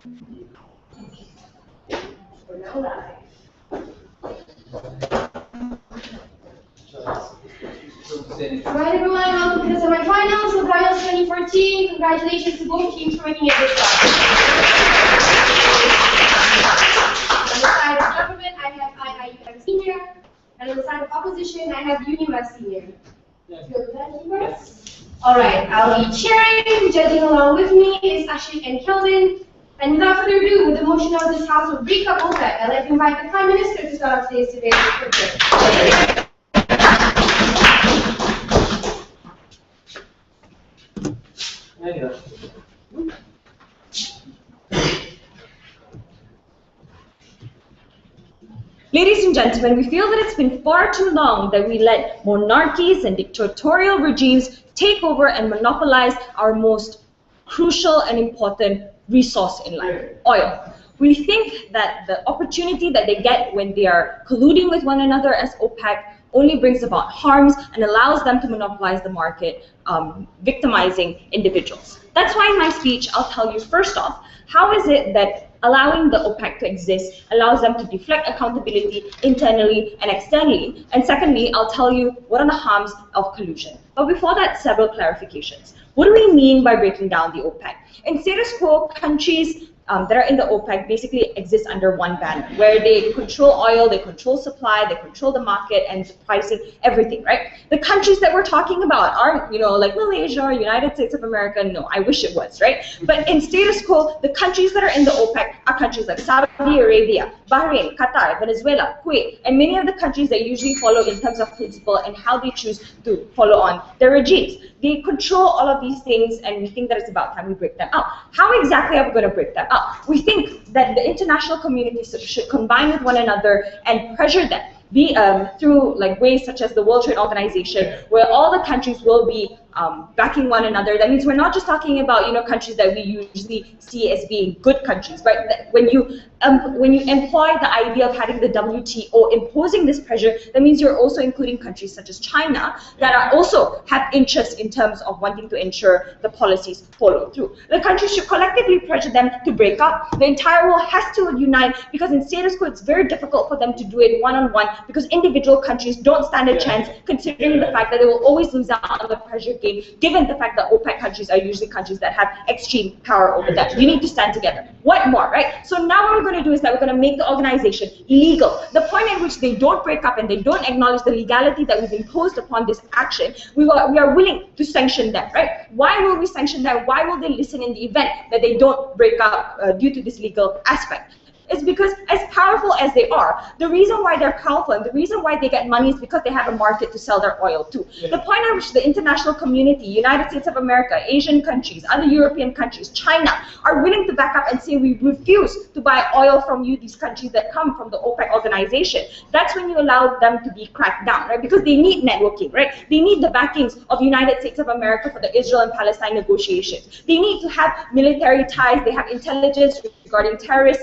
We're now live. Alright everyone, welcome to the semifinals of Royals 2014. Congratulations to both teams for making it this far. On the side of government, I have IIUM Senior, and on the side of opposition, I have UNIMAS Senior. Yes. Alright, I'll be cheering. Judging along with me is Ashik and Kelvin. And without further ado, with the motion of this House will break up OPEC, I'd like to invite the Prime Minister to start off today's debate. Ladies and gentlemen, we feel that it's been far too long that we let monarchies and dictatorial regimes take over and monopolize our most crucial and important resource in life, oil. We think that the opportunity that they get when they are colluding with one another as OPEC only brings about harms and allows them to monopolize the market, victimizing individuals. That's why in my speech, I'll tell you first off, how is it that allowing the OPEC to exist allows them to deflect accountability internally and externally? And secondly, I'll tell you what are the harms of collusion. But before that, several clarifications. What do we mean by breaking down the OPEC? In status quo, countries that are in the OPEC basically exist under one banner, where they control oil, they control supply, they control the market and the pricing, everything, right? The countries that we're talking about aren't, like Malaysia or United States of America. No, I wish it was, right? But in status quo, the countries that are in the OPEC are countries like Saudi Arabia, Bahrain, Qatar, Venezuela, Kuwait, and many of the countries that usually follow in terms of principle and how they choose to follow on their regimes. They control all of these things, and we think that it's about time we break them up. How exactly are we going to break them up? We think that the international community should combine with one another and pressure them, through ways such as the World Trade Organization, where all the countries will be backing one another. That means we're not just talking about countries that we usually see as being good countries, right? When you employ the idea of having the WTO imposing this pressure, that means you're also including countries such as China that are also have interests in terms of wanting to ensure the policies follow through. The countries should collectively pressure them to break up. The entire world has to unite, because in status quo it's very difficult for them to do it one-on-one, because individual countries don't stand a chance, considering the fact that they will always lose out on the pressure game, given the fact that OPEC countries are usually countries that have extreme power over them. You need to stand together. What more, right? So now what we're going to do is that we're going to make the organization illegal. The point at which they don't break up and they don't acknowledge the legality that we've imposed upon this action, we are willing to sanction them, right? Why will we sanction them? Why will they listen in the event that they don't break up due to this legal aspect? Is because as powerful as they are, the reason why they're powerful and the reason why they get money is because they have a market to sell their oil to. Yeah. The point at which the international community, United States of America, Asian countries, other European countries, China, are willing to back up and say we refuse to buy oil from you, these countries that come from the OPEC organization. That's when you allow them to be cracked down, right? Because they need networking, right? They need the backings of United States of America for the Israel and Palestine negotiations. They need to have military ties, they have intelligence regarding terrorist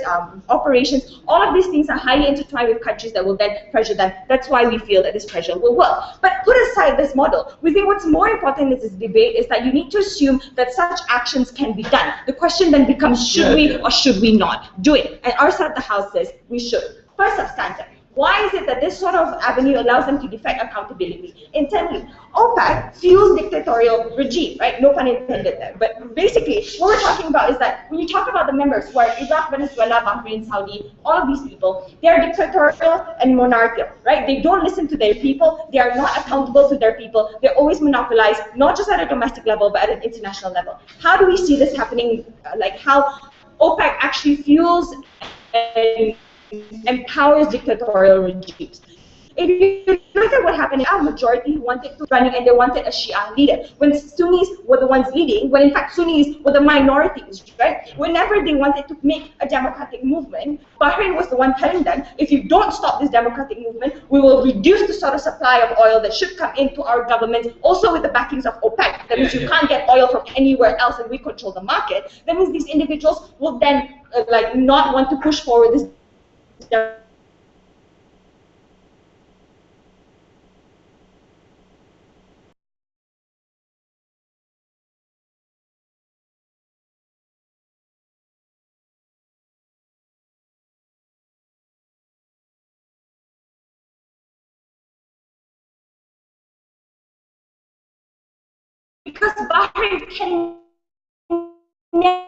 operations. All of these things are highly intertwined with countries that will then pressure them. That's why we feel that this pressure will work. But put aside this model, we think what's more important in this debate is that you need to assume that such actions can be done. The question then becomes, should we or should we not do it? And our side of the house says we should. First, substantive. Why is it that this sort of avenue allows them to defect accountability internally? OPEC fuels dictatorial regime, right? No pun intended there. But basically, what we're talking about is that when you talk about the members who are Iraq, Venezuela, Bahrain, Saudi, all of these people, they are dictatorial and monarchical, right? They don't listen to their people. They are not accountable to their people. They're always monopolized, not just at a domestic level, but at an international level. How do we see this happening? How OPEC actually fuels and empowers dictatorial regimes. If you look at what happened, our majority wanted to run and they wanted a Shia leader. When Sunnis were the ones leading, when in fact Sunnis were the minorities, right? Whenever they wanted to make a democratic movement, Bahrain was the one telling them, if you don't stop this democratic movement, we will reduce the sort of supply of oil that should come into our government, also with the backings of OPEC. That means you can't get oil from anywhere else and we control the market. That means these individuals will then not want to push forward this because Bahrain can never,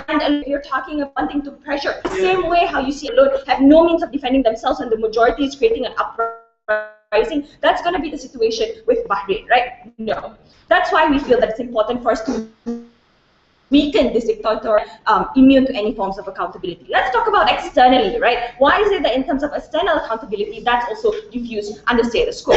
and if you're talking about wanting to pressure, the same way how you see alone have no means of defending themselves and the majority is creating an uprising, that's going to be the situation with Bahrain, right? No. That's why we feel that it's important for us to weaken this dictator immune to any forms of accountability. Let's talk about externally, right? Why is it that in terms of external accountability, that's also diffused under status quo?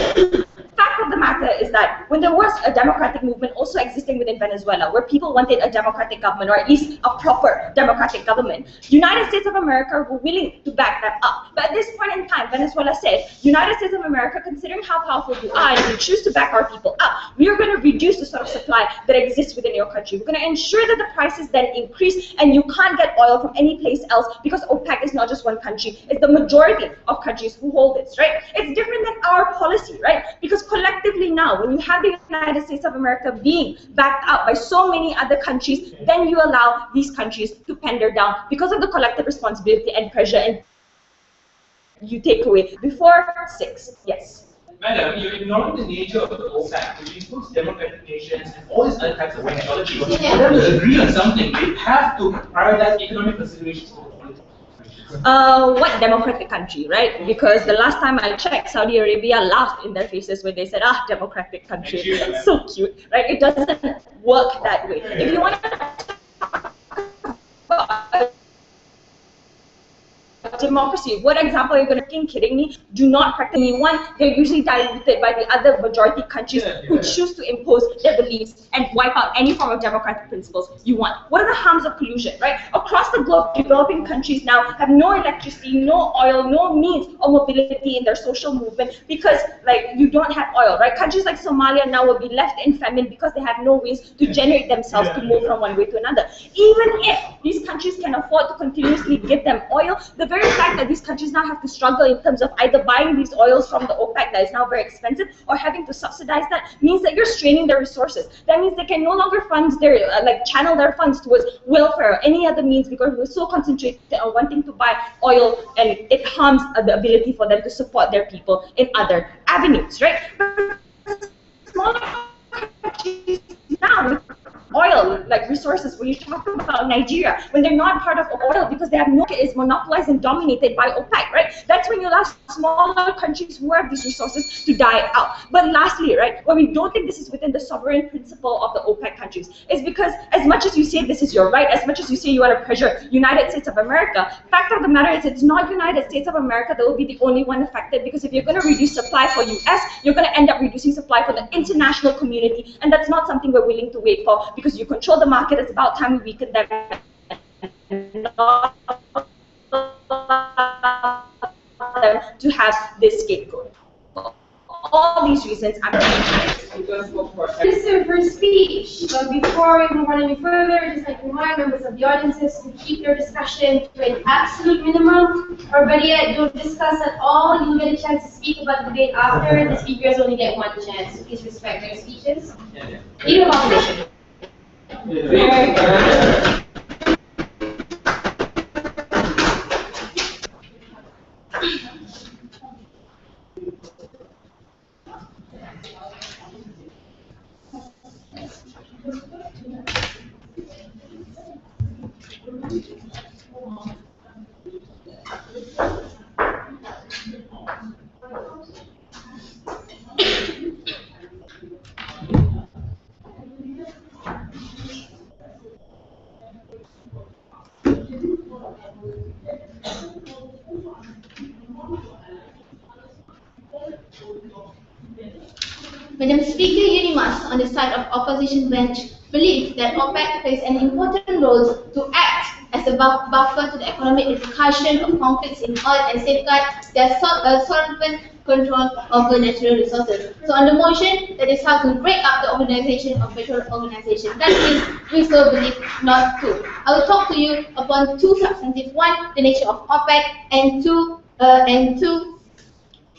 Fact of the matter is that when there was a democratic movement also existing within Venezuela, where people wanted a democratic government, or at least a proper democratic government, United States of America were willing to back them up. But at this point in time, Venezuela said, United States of America, considering how powerful you are, and you choose to back our people up, we are going to reduce the sort of supply that exists within your country. We're going to ensure that the prices then increase, and you can't get oil from any place else, because OPEC is not just one country, it's the majority of countries who hold this, right? It's different than our policy, right? Because collectively now, when you have the United States of America being backed up by so many other countries, then you allow these countries to pander down because of the collective responsibility and pressure, and you take away. Before 6, yes. Madam, you're ignoring the nature of the OPEC, which includes democratic nations and all these other types of ideologies. For them to agree on something, they have to prioritize economic considerations over political. What democratic country, right? Because the last time I checked, Saudi Arabia laughed in their faces when they said, ah, democratic country. It's so cute, right? It doesn't work that way. If you want to talk about democracy, what example are you going to be kidding me? Do not practice anyone. They're usually diluted by the other majority countries who choose to impose their beliefs and wipe out any form of democratic principles you want. What are the harms of collusion, right? Across the globe, developing countries now have no electricity, no oil, no means of mobility in their social movement because, like, you don't have oil, right? Countries like Somalia now will be left in famine because they have no ways to generate themselves to move from one way to another. Even if these countries can afford to continuously give them oil, the very fact that these countries now have to struggle in terms of either buying these oils from the OPEC that is now very expensive or having to subsidize that means that you're straining their resources. That means they can no longer fund their, channel their funds towards welfare or any other means because we're so concentrated on wanting to buy oil, and it harms the ability for them to support their people in other avenues, right? Smaller countries now with oil, like resources, when you talk about Nigeria, when they're not part of oil because they have no, is monopolized and dominated by OPEC, right? That's when you allow smaller countries who have these resources to die out. But lastly, right, when we don't think this is within the sovereign principle of the OPEC countries, is because as much as you say this is your right, as much as you say you want to pressure United States of America, fact of the matter is it's not United States of America that will be the only one affected, because if you're going to reduce supply for US, you're going to end up reducing supply for the international community, and that's not something we're willing to wait for, because you control the market. It's about time we weaken them. To have this scapegoat. For all these reasons, I'm Minister for speech. But before we move on any further, I'd just like to remind members of the audiences to keep their discussion to an absolute minimum, or better yet, don't discuss at all. You'll get a chance to speak about the debate after. The speakers only get one chance, so please respect their speeches. Leader of opposition. Madam Speaker, UNIMAS on the side of opposition bench believe that OPEC plays an important role to act as a buffer to the economic repercussion of conflicts in oil and safeguard their sovereign control over natural resources. So on the motion that this House will break up the organization of petrol organization, that means we still believe not true. I will talk to you upon two substantive: one, the nature of OPEC, and two,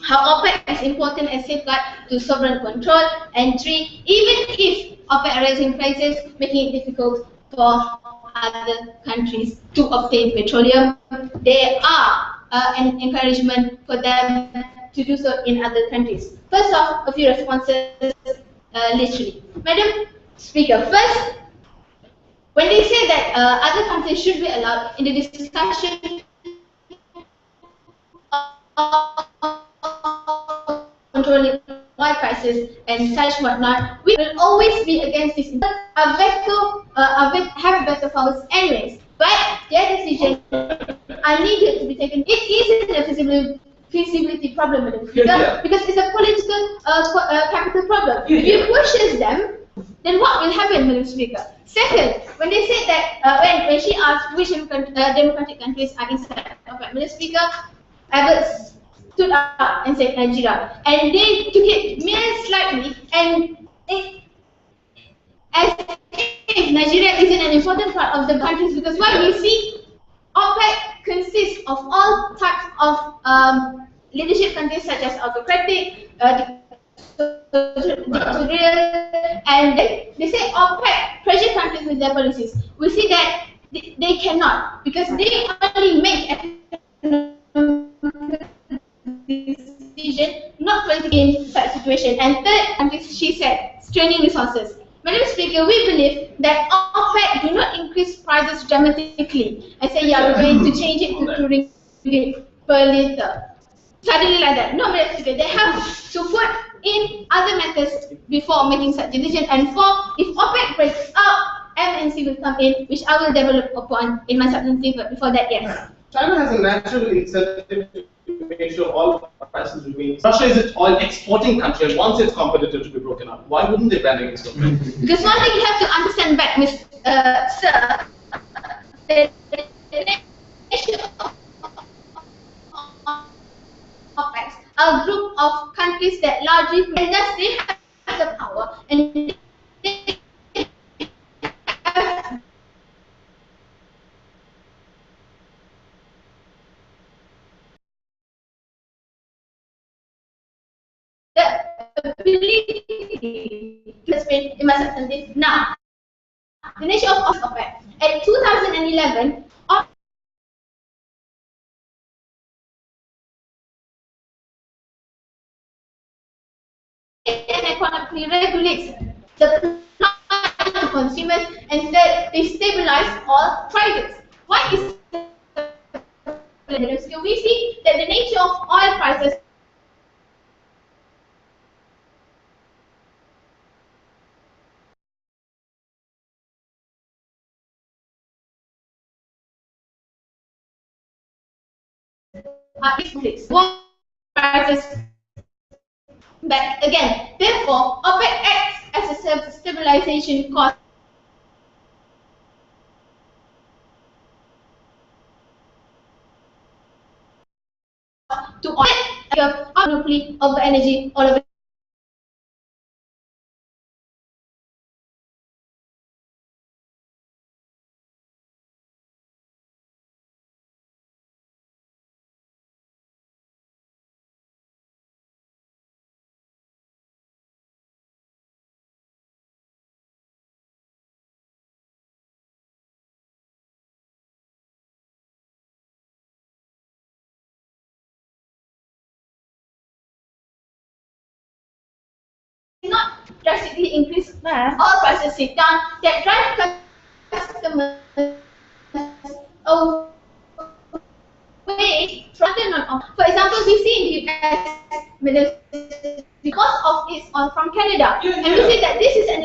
how OPEC is important as safeguard to sovereign control, and three, even if OPEC raising prices, making it difficult for other countries to obtain petroleum, there are an encouragement for them to do so in other countries. First off, a few responses literally. Madam Speaker, first, when they say that other countries should be allowed in the discussion of controlling oil prices and such whatnot, we will always be against this. Have veto powers anyways, but their decisions are needed to be taken. It isn't a feasibility problem, Madam Speaker, because it's a political capital problem. If you pushes them, then what will happen, Madam Speaker? Second, when they said that, when she asked which democratic countries are inside OPEC, Madam Speaker, Albert stood up and said Nigeria, and they took it mere slightly, and as if Nigeria isn't an important part of the countries, because what we see, OPEC consists of all types of leadership countries such as autocratic, dictatorial, and they say OPEC pressure countries with their policies. We see that they cannot, because they only make decision, not politically in such situation. And third, and she said, straining resources. Madam Speaker, we believe that OPEC do not increase prices dramatically and say, yeah, we're going to change it to ringgit per litre. Suddenly like that. No, Madam Speaker, they have to put in other methods before making such decision. And four, if OPEC breaks up, MNC will come in, which I will develop upon in my substantive, but before that, yes. China has a natural incentive to make sure all prices remain. Russia is an oil exporting country and wants its competitor to be broken up. Why wouldn't they ban against OPEC? Because one thing you have to understand back, Sir, the nation of OPEC are a group of countries that largely, and thus they have the power, and they have the ability to spend in my substantive. Now, the nature of OPEC. At 2011, OPEC economically regulates the supply to consumers, and that they stabilize all prices. What is the we see that the nature of oil prices are fixed. Prices. But again, therefore, OPEC acts as a stabilization cost to oil monopoly of the energy all over. Not drastically increase all prices sit down that drive customers away from the non. For example, we see in the US because of its oil from Canada, and we see that this is an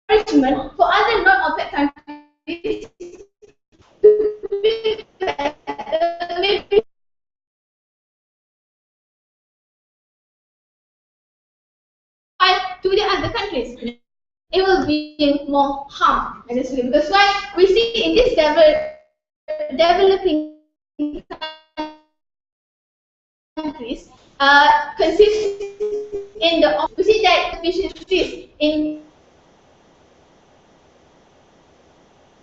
encouragement for other non-OPEC countries to the other countries. It will be more harm, because why we see in this developing countries consists in the we see that efficiencies in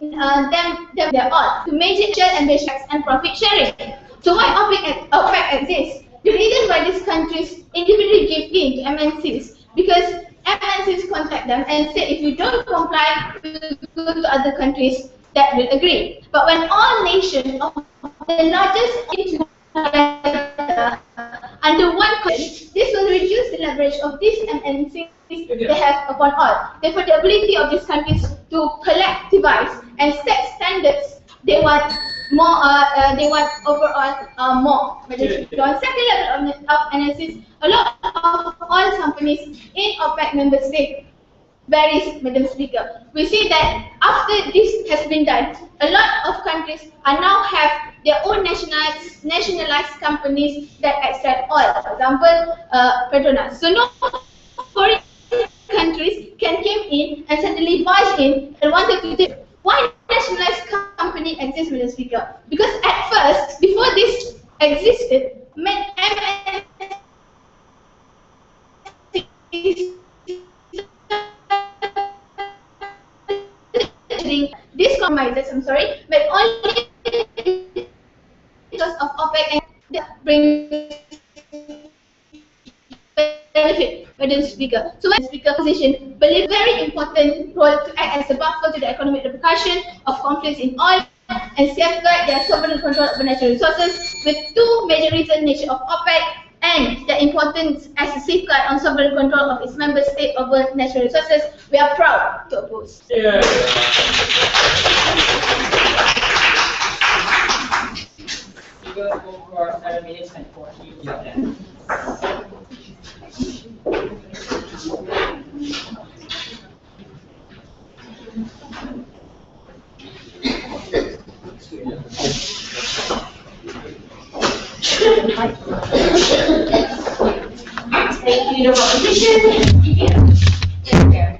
them their all to major share and profit sharing. So why OPEC exists? The reason why these countries individually give in to MNCs, because MNCs contact them and say if you don't comply, we will go to other countries that will agree. But when all nations of the largest under one condition. This will reduce the leverage of these MNCs they have upon all. Therefore, the ability of these countries to collectivize and set standards, they want more. They want overall more. But on second level of analysis, a lot of oil companies in OPEC member states varies, Madam Speaker. We see that after this has been done, a lot of countries are now have their own nationalized companies that extract oil. For example, Petronas. So no foreign countries can come in and suddenly buy in and wanted to do. Why nationalized company exists, Madam Speaker? Because at first, before this existed, these compromises, but only because of OPEC and that brings benefit, Madam Speaker. So, Madam Speaker, position believe very important role to act as a buffer to the economic repercussion of conflicts in oil and safeguard their sovereign control over natural resources, with two major reasons: nature of OPEC and the importance as a safeguard on sovereign control of its member state over natural resources. We are proud to oppose. Yeah. We will go for 7 minutes and 40 seconds. Thank you, opposition. Yeah.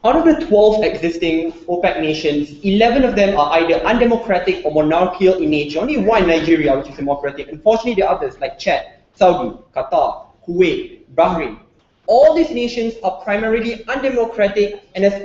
Out of the 12 existing OPEC nations, 11 of them are either undemocratic or monarchical in nature. Only one, Nigeria, which is democratic. Unfortunately, there are others like Chad, Saudi, Qatar, Kuwait, Bahrain. All these nations are primarily undemocratic, and as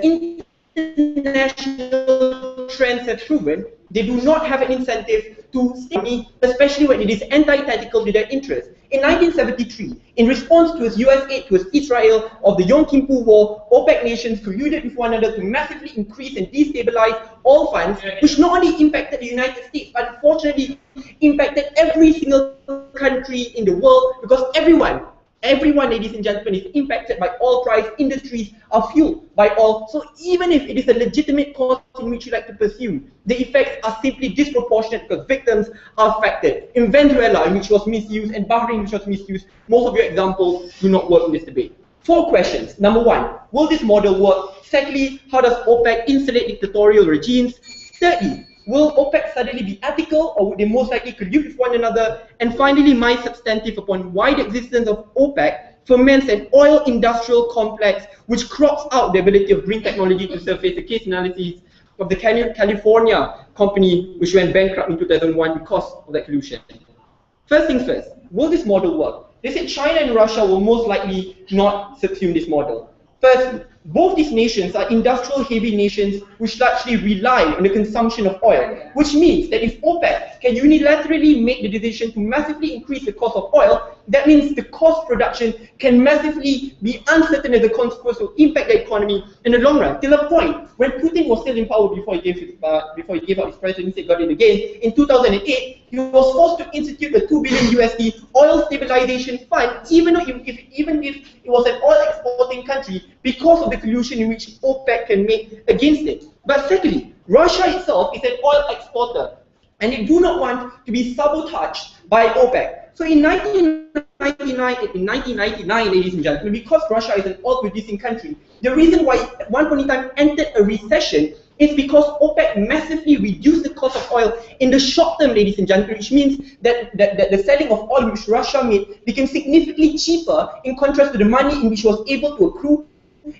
international trends have proven, they do not have an incentive to stay money, especially when it is antithetical to their interests. In 1973, in response to its US aid to Israel of the Yom Kippur War, OPEC nations colluded with one another to massively increase and destabilize oil funds, which not only impacted the United States, but unfortunately impacted every single country in the world, because everyone, ladies and gentlemen, is impacted by oil price. Industries are fueled by oil. So even if it is a legitimate cause in which you like to pursue, the effects are simply disproportionate because victims are affected. In Venezuela, in which was misused, and Bahrain, which was misused, most of your examples do not work in this debate. 4 questions. Number 1, will this model work? Secondly, how does OPEC insulate dictatorial regimes? Thirdly, will OPEC suddenly be ethical, or would they most likely collude with one another? And finally, my substantive upon why the existence of OPEC ferments an oil industrial complex which crops out the ability of green technology to surface. A case analysis of the California company which went bankrupt in 2001 because of that collusion. First things first, will this model work? They said China and Russia will most likely not subsume this model. First, both these nations are industrial heavy nations which largely rely on the consumption of oil, which means that if OPEC can unilaterally make the decision to massively increase the cost of oil, that means the cost production can massively be uncertain as a consequence will impact the economy in the long run. Till a point when Putin was still in power before he gave up his presidency, got it again, in 2008, he was forced to institute a $2 billion USD oil stabilization fund, even if it was an oil exporting country, because of the collusion in which OPEC can make against it. But secondly, Russia itself is an oil exporter, and they do not want to be sabotaged by OPEC. So in 1999, ladies and gentlemen, because Russia is an oil-producing country, the reason why at one point in time entered a recession It's because OPEC massively reduced the cost of oil in the short term, ladies and gentlemen, which means that the selling of oil which Russia made became significantly cheaper in contrast to the money in which was able to accrue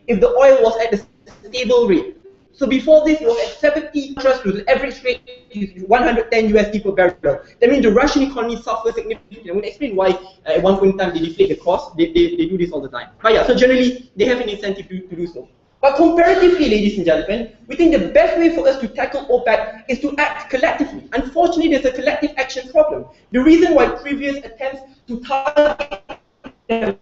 if the oil was at a stable rate. So before this, it was at 70 contrast to the average rate is 110 USD per barrel. That means the Russian economy suffers significantly. I'm going to explain why at one point in time they deflate the cost. They do this all the time. But yeah, so generally they have an incentive to do so. But comparatively, ladies and gentlemen, we think the best way for us to tackle OPEC is to act collectively. Unfortunately, there's a collective action problem. The reason why previous attempts to target them,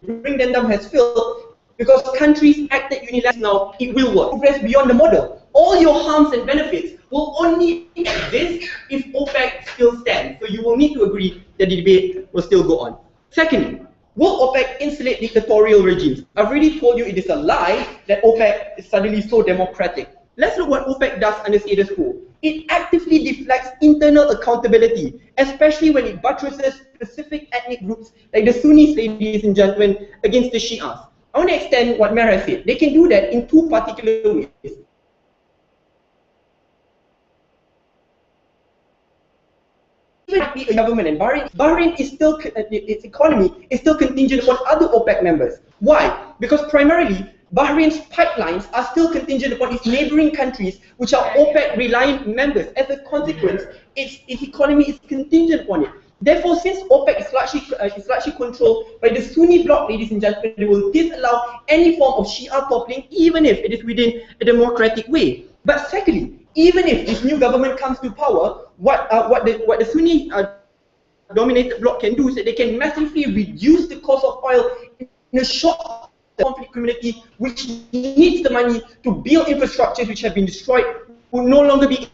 bring them down has failed because countries acted unilaterally. Now it will work. Progress beyond the model. All your harms and benefits will only exist if OPEC still stands. So you will need to agree that the debate will still go on. Secondly, will OPEC insulate dictatorial regimes? I've already told you it is a lie that OPEC is suddenly so democratic. Let's look what OPEC does under status quo. It actively deflects internal accountability, especially when it buttresses specific ethnic groups like the Sunnis, ladies and gentlemen, against the Shias. I want to extend what Mara said. They can do that in two particular ways. Even a government and Bahrain is still, its economy is still contingent upon other OPEC members. Why? Because primarily, Bahrain's pipelines are still contingent upon its neighboring countries, which are OPEC-reliant members. As a consequence, its economy is contingent upon it. Therefore, since OPEC is largely controlled by the Sunni bloc, ladies and gentlemen, they will disallow any form of Shia toppling, even if it is within a democratic way. But secondly, even if this new government comes to power, what the Sunni dominated bloc can do is that they can massively reduce the cost of oil in a short conflict community which needs the money to build infrastructures which have been destroyed, will no longer be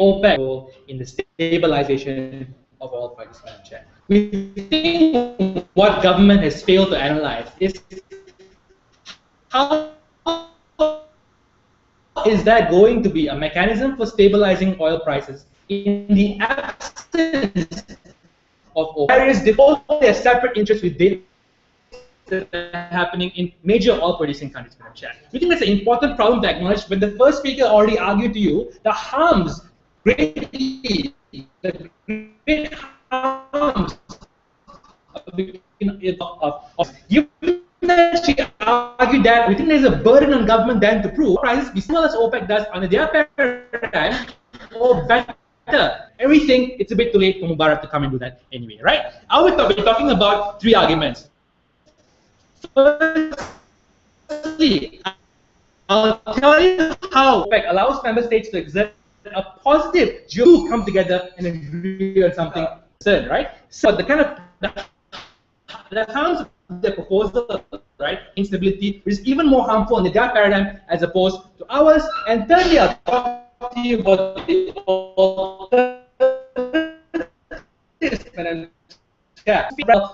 OPEC role in the stabilization of oil prices. We think what government has failed to analyze is how is that going to be a mechanism for stabilizing oil prices in the absence of OPEC. Various their separate interests with data that are happening in major oil-producing countries. We think that's an important problem to acknowledge. When the first speaker already argued to you the harms, the great harms of that she argued that we think there's a burden on government then to prove prices be similar as OPEC does under their paradigm or better. And we think it's a bit too late for Mubarak to come and do that anyway, right? I will be talking about three arguments. Firstly, I'll tell you how OPEC allows member states to exert a positive to come together and agree on something certain, right? So the kind of the harms of the proposal, right, instability, which is even more harmful in their paradigm as opposed to ours. And thirdly, I'll talk to you about the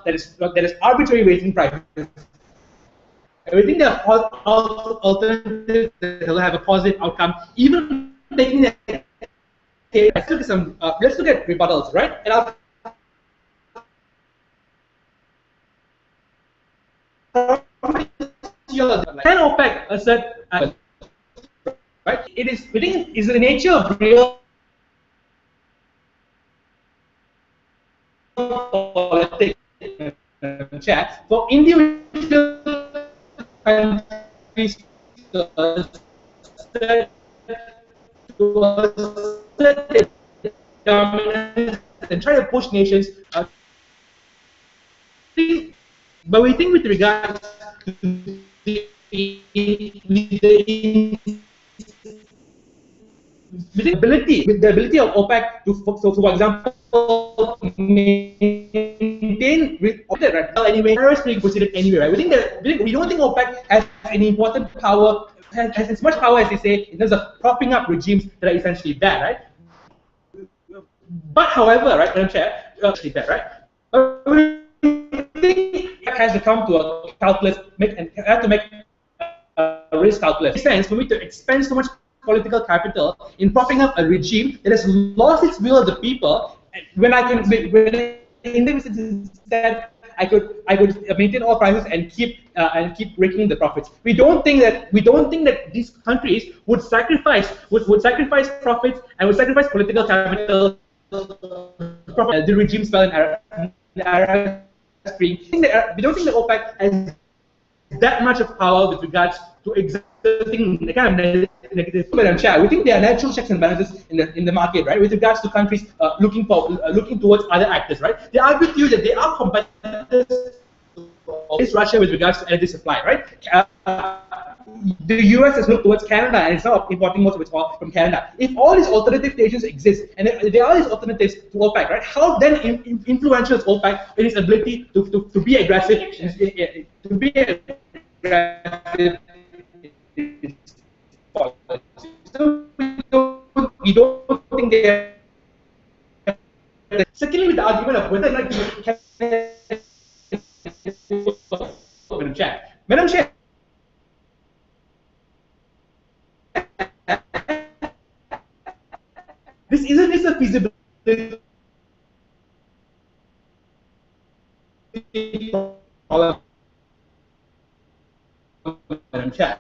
that is arbitrary raising prices. We think there are alternatives that will have a positive outcome, even taking that. Let's look at some. Let's look at rebuttals, right? And I'll can OPEC assert, right? It is. We think is the nature of real politics chat for individual countries to dominance and try to push nations. But we think with regard to the ability of OPEC to, so for example, maintain anyway, terrorists being considered anyway, right? We don't think OPEC has any important power, has as much power as they say in terms of propping up regimes that are essentially bad, right? But however, right, Madam Chair, actually bad, right? We think has to come to a calculus, have to make a risk calculus. It makes sense for me to expend so much political capital in propping up a regime that has lost its will of the people. When I can, when in the instead, I could maintain all prices and keep raking the profits. We don't think that these countries would sacrifice profits and would sacrifice political capital. The regimes fell in Arab Spring. We don't think that OPEC has that much of power with regards to exerting the kind of negative. We think there are natural checks and balances in the market, right? With regards to countries looking towards other actors, right? They argue to you that they are competitors against Russia with regards to energy supply, right? The US has looked towards Canada and it's now importing most of its oil from Canada. If all these alternative stations exist and there are these alternatives to OPEC, right? How then influential is OPEC in its ability to be aggressive, to be aggressive? So we don't think they are. Secondly, with the argument of whether or not Madam Chair. Madam Chair. Isn't this a feasibility problem, Madam Chair?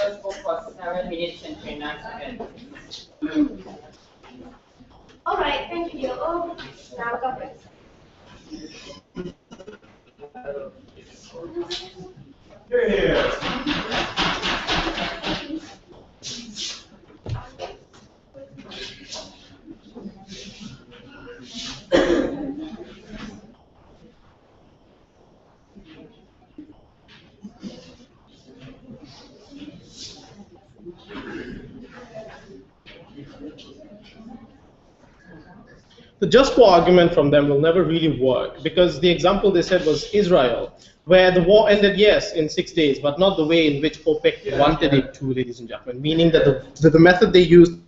Let's go for 7 minutes and 29 seconds. All right, thank you, Diogo. Now go ahead. The just war argument from them will never really work, because the example they said was Israel, where the war ended, yes, in 6 days, but not the way in which OPEC wanted it to, ladies and gentlemen, meaning that the method they used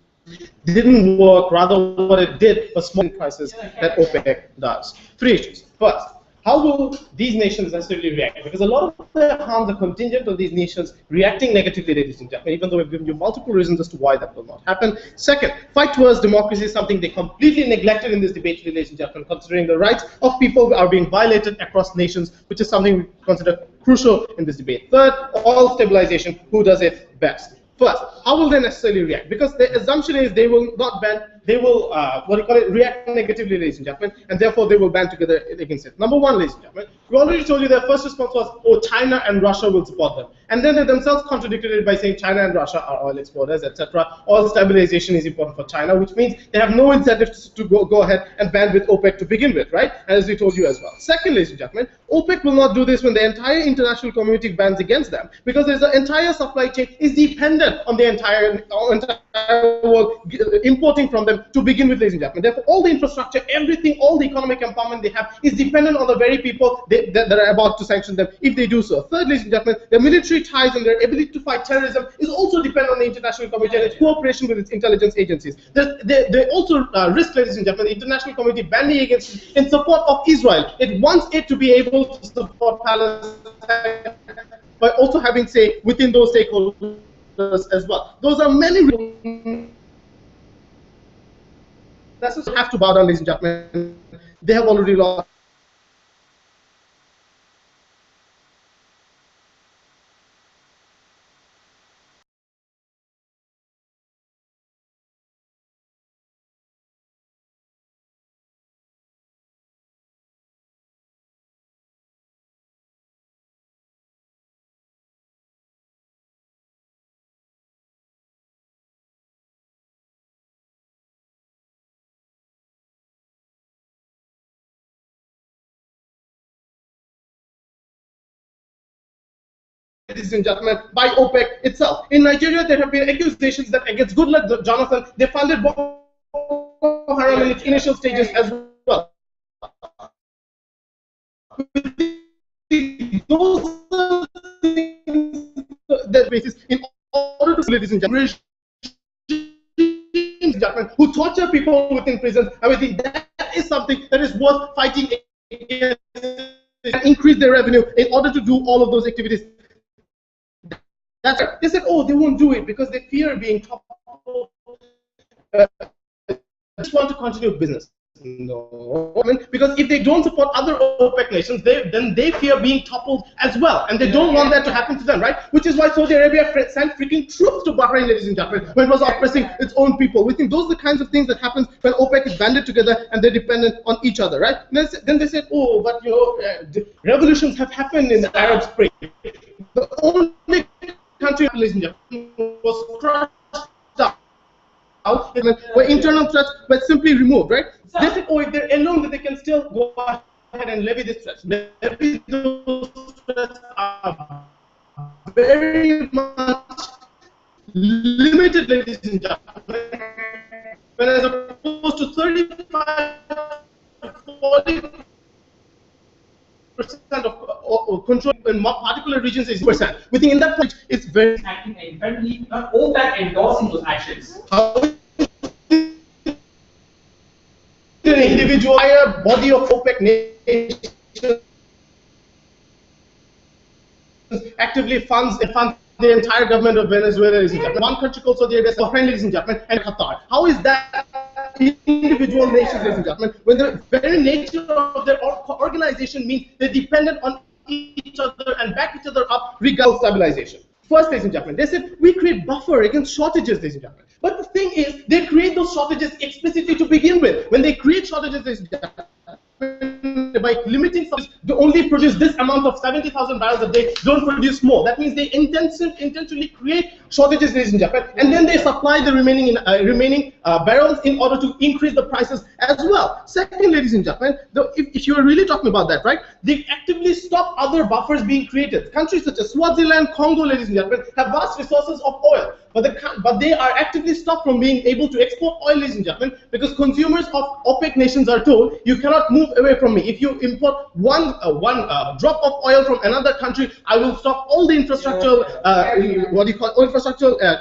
didn't work, rather what it did was small prices that OPEC does. 3 issues. First, how will these nations necessarily react? Because a lot of the harms are contingent on these nations reacting negatively, ladies and gentlemen, even though we've given you multiple reasons as to why that will not happen. Second, fight towards democracy is something they completely neglected in this debate, ladies and gentlemen, considering the rights of people are being violated across nations, which is something we consider crucial in this debate. Third, oil stabilization, who does it best? First, how will they necessarily react? Because the assumption is they will not ban, they will, react negatively, ladies and gentlemen, and therefore they will band together against it. Number one, ladies and gentlemen, we already told you their first response was, oh, China and Russia will support them. And then they themselves contradicted it by saying China and Russia are oil exporters, etc. Oil stabilization is important for China, which means they have no incentive to go ahead and band with OPEC to begin with, right? As we told you as well. Second, ladies and gentlemen, OPEC will not do this when the entire international community bans against them, because there's an entire supply chain is dependent on the entire world importing from them to begin with, ladies and gentlemen. Therefore, all the infrastructure, everything, all the economic empowerment they have is dependent on the very people that are about to sanction them if they do so. Third, ladies and gentlemen, their military ties and their ability to fight terrorism is also dependent on the international community and its cooperation with its intelligence agencies. They also risk, ladies and gentlemen, the international community banding against it in support of Israel. It wants it to be able to support Palestine by also having say within those stakeholders as well. Those are many reasons. That's just have to bow down, ladies and gentlemen. They have already lost. Ladies and gentlemen, by OPEC itself. In Nigeria, there have been accusations that against Goodluck Jonathan, they funded Boko Haram in its initial stages as well. Those are things that basis in order to, ladies and gentlemen, who torture people within prisons. I think that is something that is worth fighting against and increase their revenue in order to do all of those activities. That's right. They said, oh, they won't do it because they fear being toppled. Just want to continue business. No, I mean, because if they don't support other OPEC nations, then they fear being toppled as well, and they don't want that to happen to them, right? Which is why Saudi Arabia sent freaking troops to Bahrain, ladies and gentlemen, when it was oppressing its own people. We think those are the kinds of things that happen when OPEC is banded together and they're dependent on each other, right? And then they said, oh, but you know, revolutions have happened in the Arab Spring. The only country, ladies and gentlemen, was crushed out where internal threats were simply removed, right? They said, oh, if they're alone, that they can still go ahead and levy these threats. Levy those threats are very much limited, ladies and gentlemen. When as opposed to 35 40% of control in particular regions is 6%. We think in that point it's very acting independently, not OPEC endorsing those actions. An individual higher body of OPEC nations actively funds the entire government of Venezuela, ladies and gentlemen. One country called Saudi Arabia, Bahrain, ladies and gentlemen, and Qatar. How is that individual nations, ladies and gentlemen, when the very nature of their organization means they're dependent on each other and back each other up regardless of stabilization? First, ladies and gentlemen, they said we create buffer against shortages, ladies and gentlemen. But the thing is, they create those shortages explicitly to begin with. When they create shortages, by limiting to only produce this amount of 70,000 barrels a day, don't produce more. That means they intentionally create shortages, ladies and gentlemen, and then they supply the remaining barrels in order to increase the prices as well. Second, ladies and gentlemen, if you are really talking about that, right, they actively stop other buffers being created. Countries such as Swaziland, Congo, ladies and gentlemen, have vast resources of oil, but they are actively stopped from being able to export oil, ladies and gentlemen, because consumers of OPEC nations are told, you cannot move away from me. If you import one drop of oil from another country, I will stop all the infrastructural,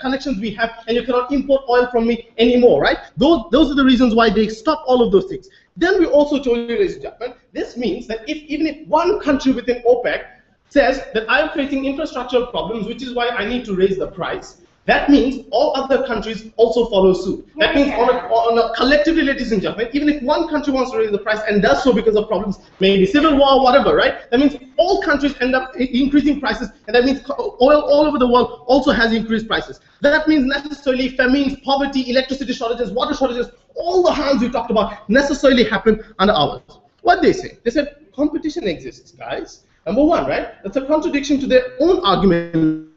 connections we have, and you cannot import oil from me anymore, right? Those are the reasons why they stop all of those things. Then we also told you, ladies and gentlemen, this means that even if one country within OPEC says that I am facing infrastructural problems, which is why I need to raise the price, that means all other countries also follow suit. That means on a collectively, ladies and gentlemen, even if one country wants to raise the price and does so because of problems, maybe civil war, whatever, right? That means all countries end up increasing prices, and that means oil all over the world also has increased prices. That means necessarily famines, poverty, electricity shortages, water shortages, all the harms we talked about necessarily happen under ours. What they say? They said competition exists, guys. Number one, right? That's a contradiction to their own argument,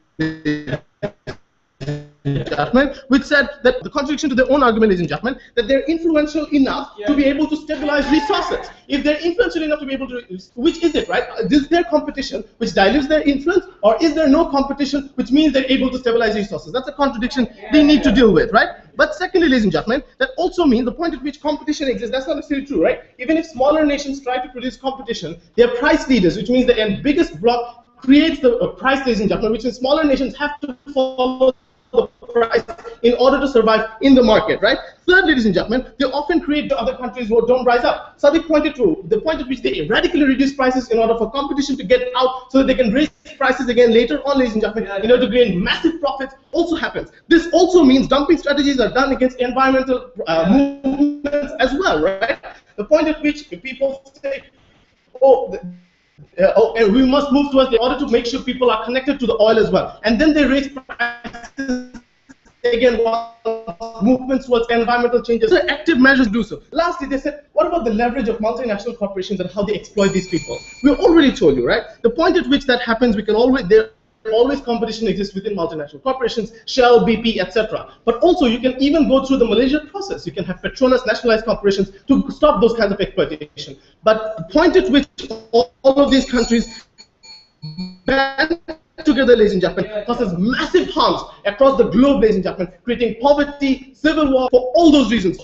which said that the contradiction to their own argument, ladies and gentlemen, that they're influential enough to be able to stabilize resources. If they're influential enough to be able to, which is it, right? Is there competition which dilutes their influence, or is there no competition which means they're able to stabilize resources? That's a contradiction they need to deal with, right? But secondly, ladies and gentlemen, that also means the point at which competition exists, that's not necessarily true, right? Even if smaller nations try to produce competition, they're price leaders, which means the biggest bloc creates the price, ladies and gentlemen, which means smaller nations have to follow the price in order to survive in the market, right? Third, ladies and gentlemen, they often create the other countries who don't rise up. Sadiq pointed to the point at which they radically reduce prices in order for competition to get out so that they can raise prices again later on, ladies and gentlemen, in order to gain massive profits also happens. This also means dumping strategies are done against environmental movements as well, right? The point at which people say, and we must move towards the order to make sure people are connected to the oil as well. And then they raise prices again while movements towards environmental changes. So active measures do so. Lastly, they said, what about the leverage of multinational corporations and how they exploit these people? We already told you, right? The point at which that happens, we can always competition exists within multinational corporations, Shell, BP, etc. But also you can even go through the Malaysian process. You can have Petronas nationalized corporations to stop those kinds of exploitation. But the point at which all of these countries band together, ladies and gentlemen, causes massive harms across the globe, ladies and gentlemen, creating poverty, civil war, for all those reasons.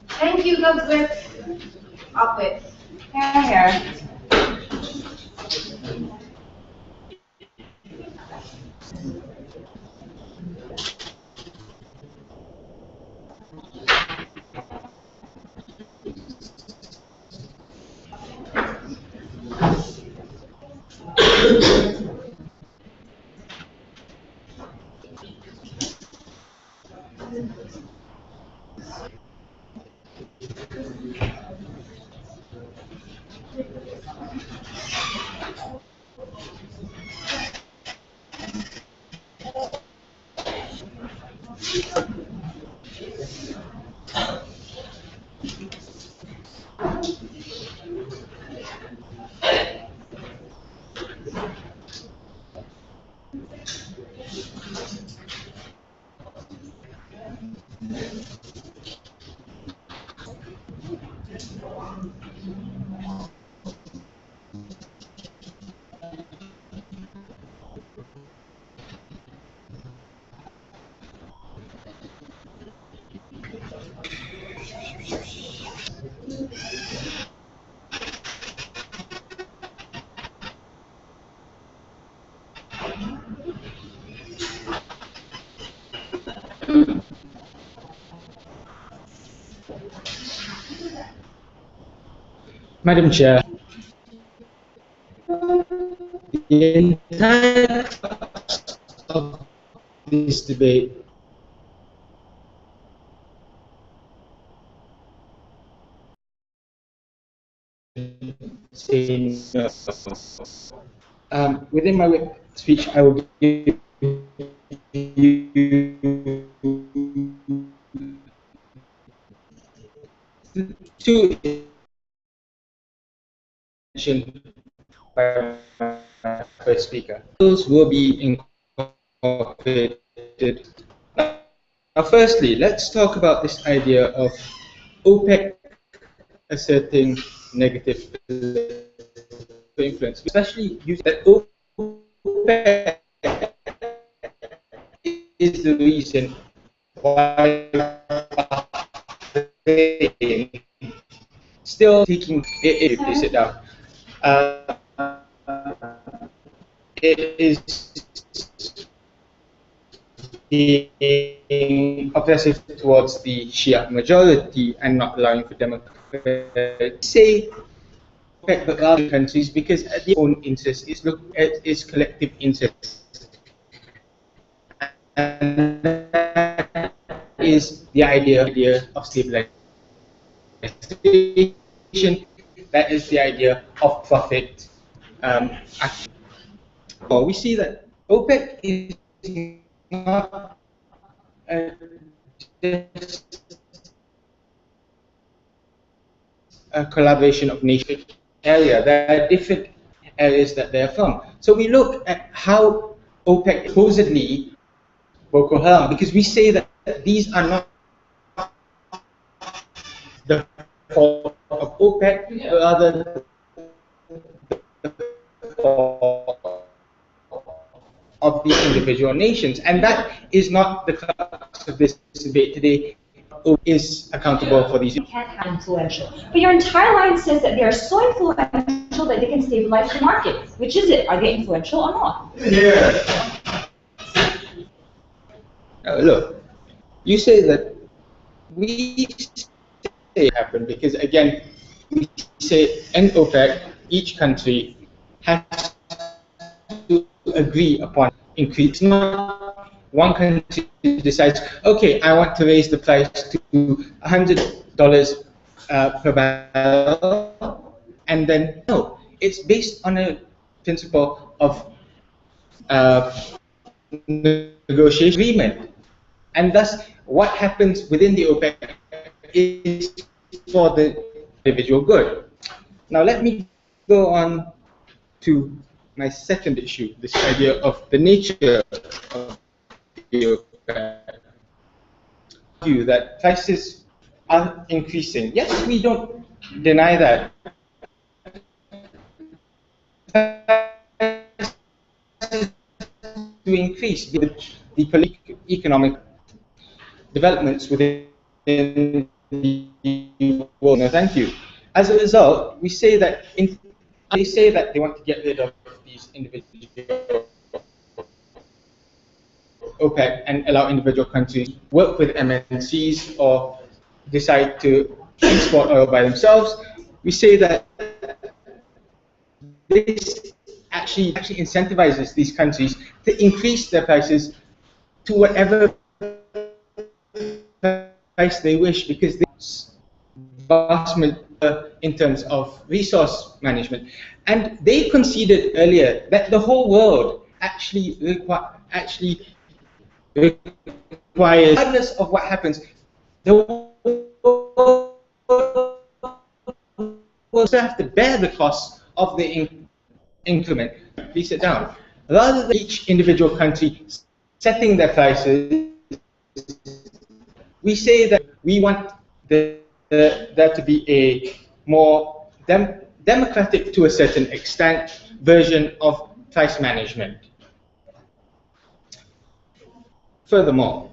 Thank you, Gabswit. Opit. Here. Madam Chair, the entire of this debate say no. Within my speech, I will give you two mentioned by my first speaker. Those will be incorporated. Now, firstly, let's talk about this idea of OPEC asserting negative influence, especially using that OPEC is the reason why still taking it. Please sit down. It is being oppressive towards the Shia majority and not allowing for democracy. Say but other countries because at their own interest is look at its collective interest. And that is the idea of stabilization. That is the idea of profit. Well, we see that OPEC is not just a collaboration of nations area. There are different areas that they're from. So we look at how OPEC supposedly Boko Haram, because we say that these are not the fault of OPEC, rather the fault of the individual nations. And that is not the crux of this debate today. Is accountable for these. You can't have influential. But your entire line says that they are so influential that they can stabilize the market. Which is it? Are they influential or not? Yeah. Look, you say that we say it happened because again, we say in OPEC, each country has to agree upon increase. Not one country decides, okay, I want to raise the price to $100 per barrel, and then no, it's based on a principle of negotiation agreement, and thus what happens within the OPEC is for the individual good. Now let me go on to my second issue, this idea of the nature of the OPEC. That prices are increasing. Yes, we don't deny that. To increase the economic developments within the world. No, thank you. As a result, we say that they say that they want to get rid of these individual OPEC and allow individual countries work with MNCs or decide to export oil by themselves. We say that this actually incentivizes these countries to increase their prices to whatever price they wish, because there's vast in terms of resource management. And they conceded earlier that the whole world actually requires, regardless of what happens, the world will still have to bear the cost of the increment. Please sit down. Rather than each individual country setting their prices, we say that we want there to be a more democratic, to a certain extent, version of price management. Furthermore,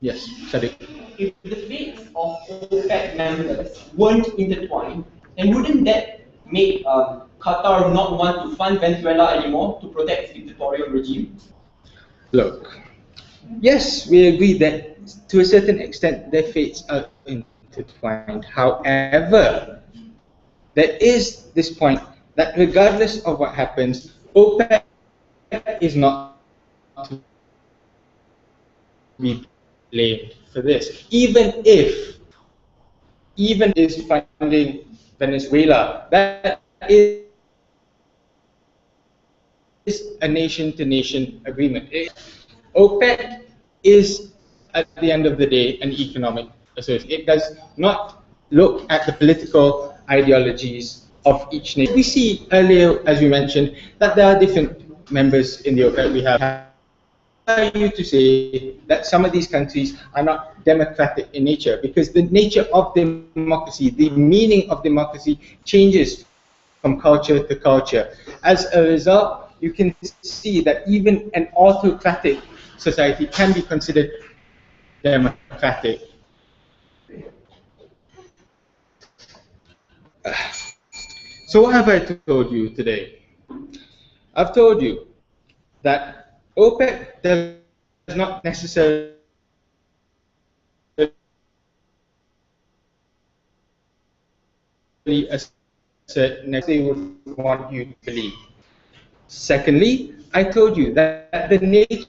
yes, Sadiq. If the fates of OPEC members weren't intertwined, then wouldn't that make Qatar not want to fund Venezuela anymore to protect its dictatorial regime? Look, yes, we agree that to a certain extent their fates are intertwined. However, there is this point that regardless of what happens, OPEC is not to be blamed for this. Even is funding Venezuela. That is a nation-to-nation agreement. OPEC is, at the end of the day, an economic association. It does not look at the political ideologies of each nation. We see earlier, as you mentioned, that there are different members in the OPEC. We have you to say that some of these countries are not democratic in nature, because the nature of democracy, the meaning of democracy changes from culture to culture. As a result, you can see that even an autocratic society can be considered democratic. So what have I told you today? I've told you that OPEC does not necessarily assert they would want you to believe. Secondly, I told you that the nature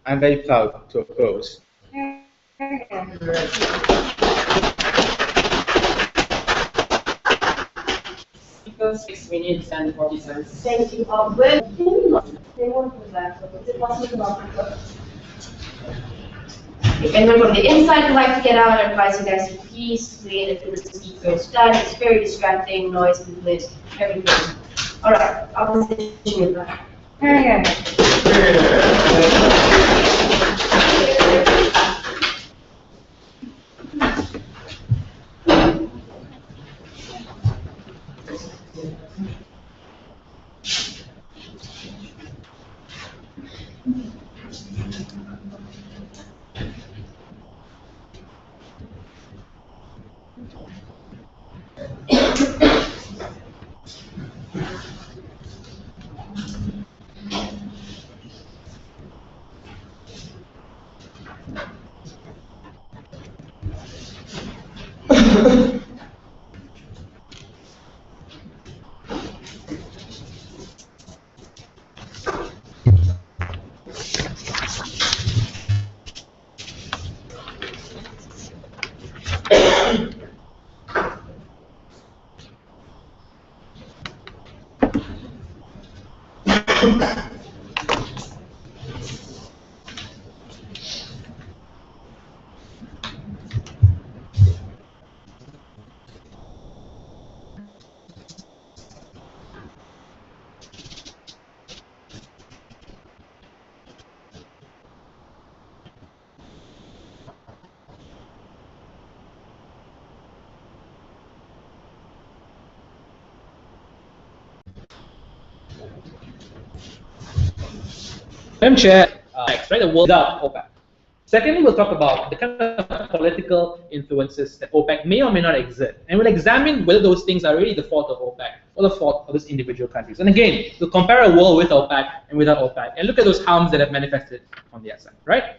I'm very proud to oppose. Because 6 minutes and 40 seconds. Thank you. Where can you not? They won't do that. Is it possible to not? If anyone from the inside would like to get out, I advise you guys to please wait until the speaker is done. It's very distracting, noise, movement, everything. All right, I'll position you back. Madam Chair, next, right, the world without OPEC. Secondly, we'll talk about the kind of political influences that OPEC may or may not exert, and we'll examine whether those things are really the fault of OPEC or the fault of these individual countries. And again, we'll compare a world with OPEC and without OPEC, and look at those harms that have manifested on the outside, right?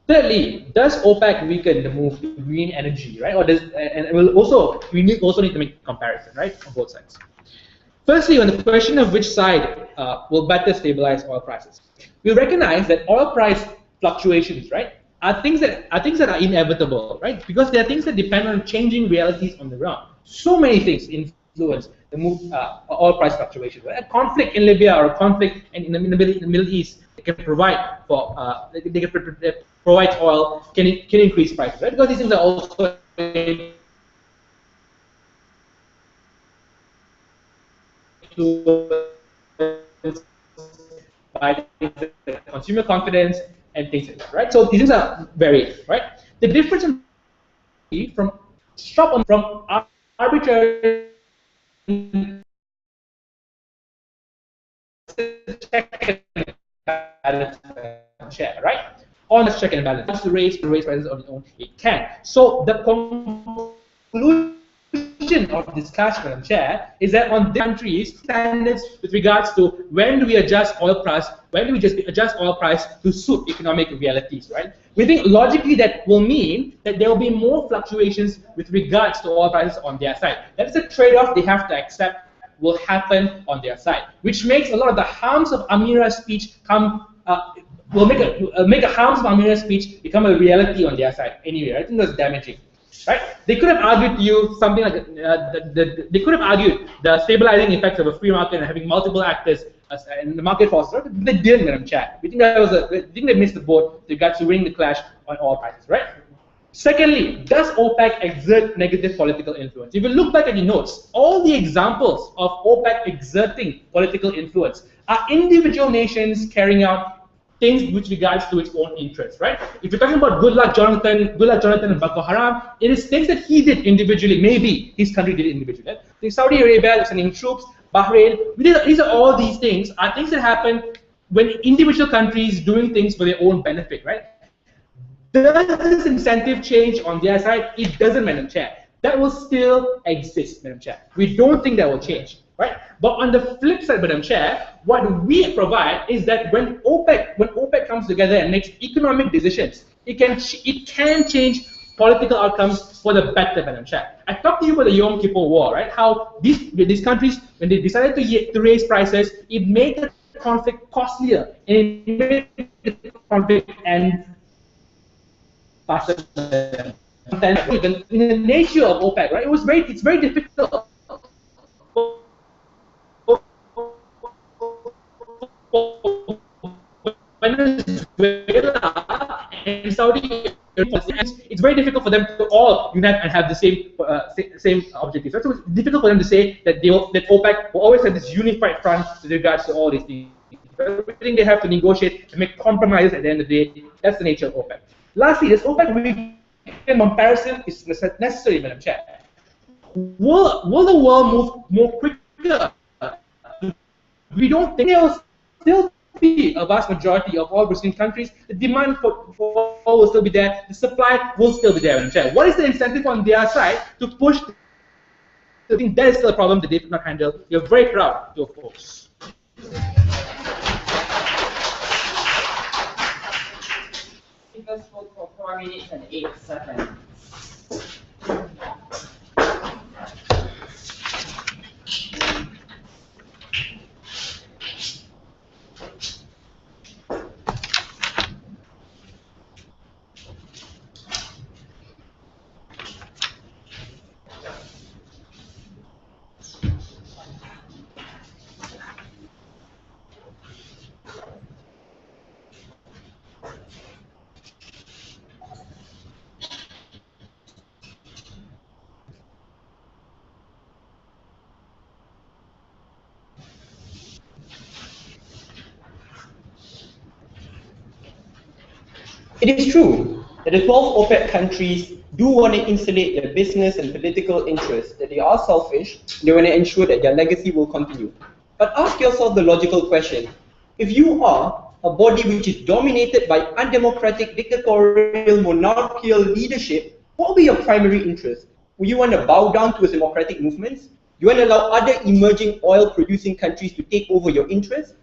Thirdly, does OPEC weaken the move to green energy, right? Or does, and we'll also also need to make a comparison, right, on both sides. Firstly, on the question of which side will better stabilize oil prices, we recognize that oil price fluctuations, right, are things that are inevitable, right? Because they are things that depend on changing realities on the ground. So many things influence the move, oil price fluctuations. Right? A conflict in Libya or a conflict in the Middle East can provide for provide oil can increase prices, right? Because these things are also by consumer confidence and things like that, right? So these things are varied, right? The difference from arbitrary check and balance share, right? On the check and balance, wants to raise prices on its own, it can. So the conclusion conclusion of this clash, Madam Chair, is that on the countries standards with regards to when do we adjust oil price, when do we just adjust oil price to suit economic realities, right? We think logically that will mean that there will be more fluctuations with regards to oil prices on their side. That is a trade-off they have to accept will happen on their side, which makes a lot of the harms of Amira's speech will make a harms of Amira's speech become a reality on their side. Anyway, I think that's damaging. Right? They could have argued to you something like they could have argued the stabilizing effects of a free market and having multiple actors in the market forces. Right? They didn't, Madam Chair. We think they missed the boat with regards to winning the clash on oil prices, right? Secondly, does OPEC exert negative political influence? If you look back at your notes, all the examples of OPEC exerting political influence are individual nations carrying out things with regards to its own interests, right? If you're talking about Good Luck Jonathan and Boko Haram, it is things that he did individually. Maybe his country did it individually. Right? In Saudi Arabia, sending troops, Bahrain, these are all these things are things that happen when individual countries doing things for their own benefit, right? Does this incentive change on their side? It doesn't, Madam Chair. That will still exist, Madam Chair. We don't think that will change, right? But on the flip side, Madam Chair, what we provide is that when OPEC comes together and makes economic decisions, it can change political outcomes for the better, Madam Chair. I talked to you about the Yom Kippur War, right? How these countries, when they decided to raise prices, it made the conflict costlier, and it made the conflict and faster. In the nature of OPEC, right? It's very difficult. Venezuela and Saudi Arabia, it's very difficult for them to all unite and have the same objectives. So it's difficult for them to say that OPEC will always have this unified front with regards to all these things. Everything they have to negotiate and make compromises at the end of the day. That's the nature of OPEC. Lastly, this OPEC weekend comparison is necessary, Madam Chair. Will the world move more quicker? We don't think there will still be a vast majority of all Muslim countries. The demand for oil will still be there. The supply will still be there, Madam Chair. What is the incentive on their side to push? I think that is still a problem that they could not handle. We are very proud to oppose. Speaker spoke for 4 minutes and 8 seconds. It is true that the 12 OPEC countries do want to insulate their business and political interests, that they are selfish, they want to ensure that their legacy will continue. But ask yourself the logical question. If you are a body which is dominated by undemocratic, dictatorial, monarchical leadership, what will be your primary interest? Will you want to bow down to democratic movements? Do you want to allow other emerging oil-producing countries to take over your interests?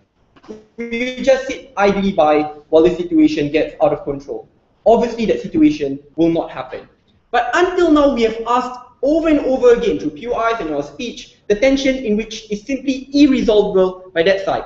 We just sit idly by while the situation gets out of control. Obviously, that situation will not happen. But until now, we have asked over and over again through POIs and our speech, the tension in which is simply irresolvable by that side.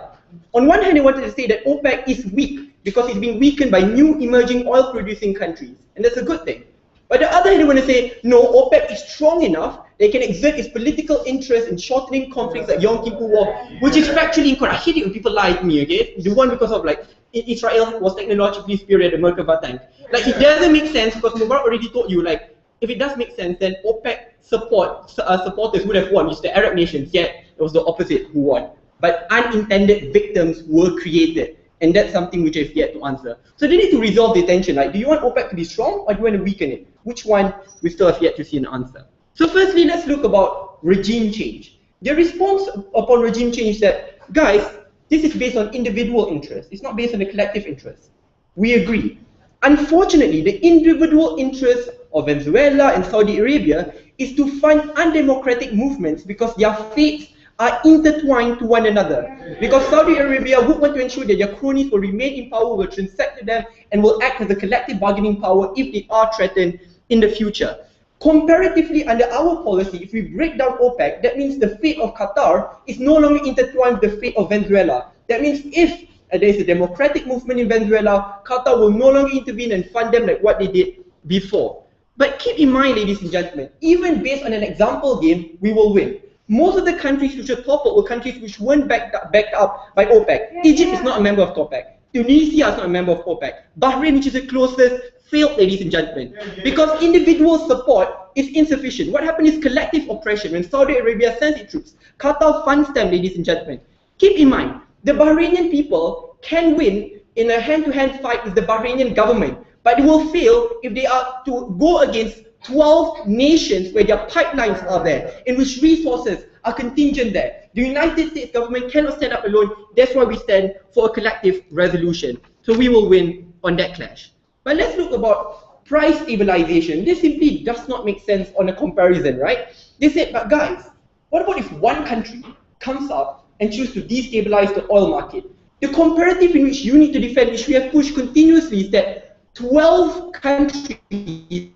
On one hand, I wanted to say that OPEC is weak because it's being weakened by new emerging oil-producing countries, and that's a good thing. But the other hand, I want to say, no, OPEC is strong enough that it can exert its political interest in shortening conflicts like Yom Kippur War, which is factually incorrect. I hate it when people lie to me, okay? The one because of like, Israel was technologically superior to Merkava tank. Like, it doesn't make sense because Mubarak already told you, like, if it does make sense, then OPEC supporters would have won, which is the Arab nations, yet it was the opposite who won. But unintended victims were created. And that's something which I've yet to answer. So they need to resolve the tension. Like, do you want OPEC to be strong or do you want to weaken it? Which one we still have yet to see an answer. So firstly, let's look about regime change. The response upon regime change is that, guys, this is based on individual interest. It's not based on the collective interest. We agree. Unfortunately, the individual interest of Venezuela and Saudi Arabia is to fund undemocratic movements because their fates are intertwined to one another. Because Saudi Arabia would want to ensure that their cronies will remain in power, will transact to them, and will act as a collective bargaining power if they are threatened in the future. Comparatively, under our policy, if we break down OPEC, that means the fate of Qatar is no longer intertwined with the fate of Venezuela. That means if there is a democratic movement in Venezuela, Qatar will no longer intervene and fund them like what they did before. But keep in mind, ladies and gentlemen, even based on an example game, we will win. Most of the countries which were toppled were countries which weren't backed up by OPEC. Egypt is not a member of OPEC. Tunisia is not a member of OPEC. Bahrain, which is the closest, failed, ladies and gentlemen, because individual support is insufficient. What happened is collective oppression. When Saudi Arabia sends its troops, Qatar funds them, ladies and gentlemen. Keep in mind, the Bahrainian people can win in a hand-to-hand fight with the Bahrainian government, but it will fail if they are to go against 12 nations where their pipelines are there, in which resources are contingent there. The United States government cannot stand up alone. That's why we stand for a collective resolution. So we will win on that clash. But let's look about price stabilization. This simply does not make sense on a comparison, right? They said, but guys, what about if one country comes up and chooses to destabilize the oil market? The comparative in which you need to defend, which we have pushed continuously, is that 12 countries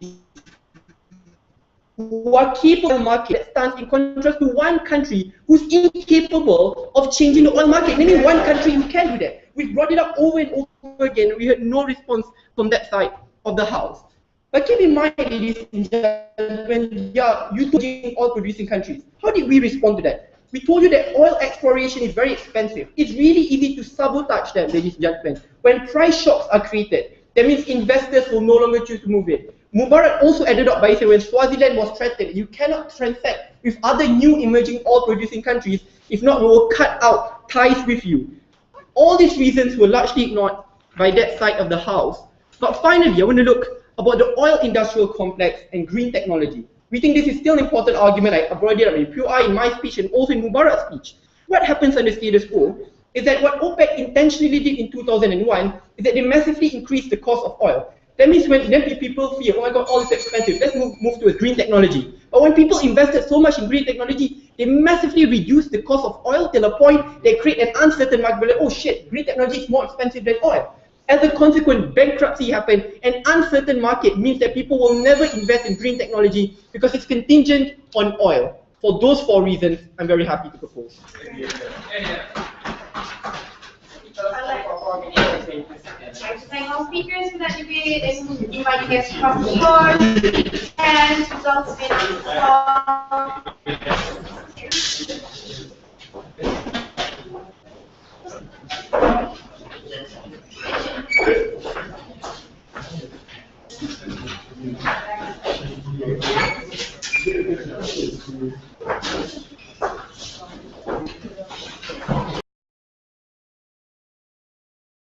who are capable of the market that stands in contrast to one country who's incapable of changing the oil market. Namely, one country who can do that. We've brought it up over and over again, and we had no response from that side of the house. But keep in mind, ladies and gentlemen, you told oil producing countries. How did we respond to that? We told you that oil exploration is very expensive. It's really easy to sabotage that, ladies and gentlemen. When price shocks are created, that means investors will no longer choose to move in. Mubarak also added up by saying when Swaziland was threatened, you cannot transact with other new emerging oil-producing countries, if not we will cut out ties with you. All these reasons were largely ignored by that side of the house. But finally, I want to look about the oil industrial complex and green technology. We think this is still an important argument. I brought it up in PUI, in my speech, and also in Mubarak's speech. What happens under status quo is that what OPEC intentionally did in 2001 is that they massively increased the cost of oil. That means when people fear, oh my god, oil is expensive, let's move to a green technology. But when people invested so much in green technology, they massively reduced the cost of oil till a point they create an uncertain market. Like, oh shit, green technology is more expensive than oil. As a consequence, bankruptcy happened. An uncertain market means that people will never invest in green technology because it's contingent on oil. For those 4 reasons, I'm very happy to propose. I'd like to thank all speakers for that debate and invite you guys to cross the floor and results in